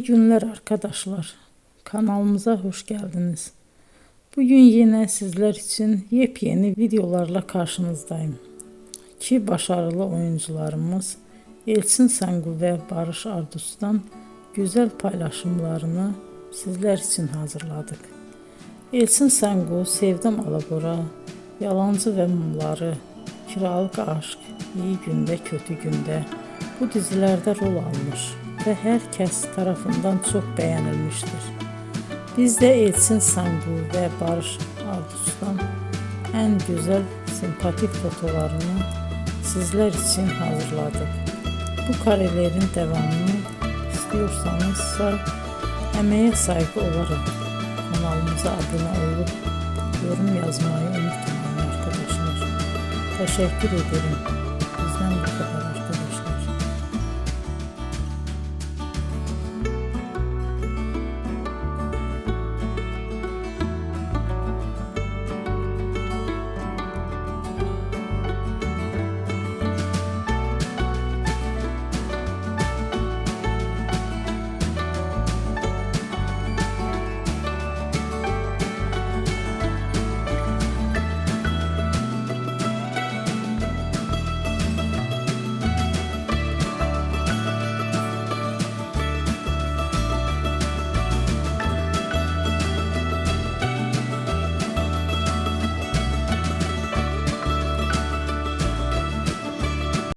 İyi günler arkadaşlar. Kanalımıza hoş geldiniz. Bugün yine sizler için yepyeni videolarla karşınızdayım. İki başarılı oyuncularımız Elçin Sangu ve Barış Ardus'tan güzel paylaşımlarını sizler için hazırladık. Elçin Sangu, Sevdim Alabora, Yalancı ve Mumları, Kiralık Aşk, İyi Günde Kötü Günde bu dizilerde rol almış ve herkes tarafından çok beğenilmiştir. Biz de Elçin Sangu ve Barış Ardus'tan en güzel sempatik fotolarını sizler için hazırladık. Bu karelerin devamını istiyorsanız emeğe saygı olarak kanalımıza abone olup yorum yazmayı unutmayın arkadaşlar. Teşekkür ederim.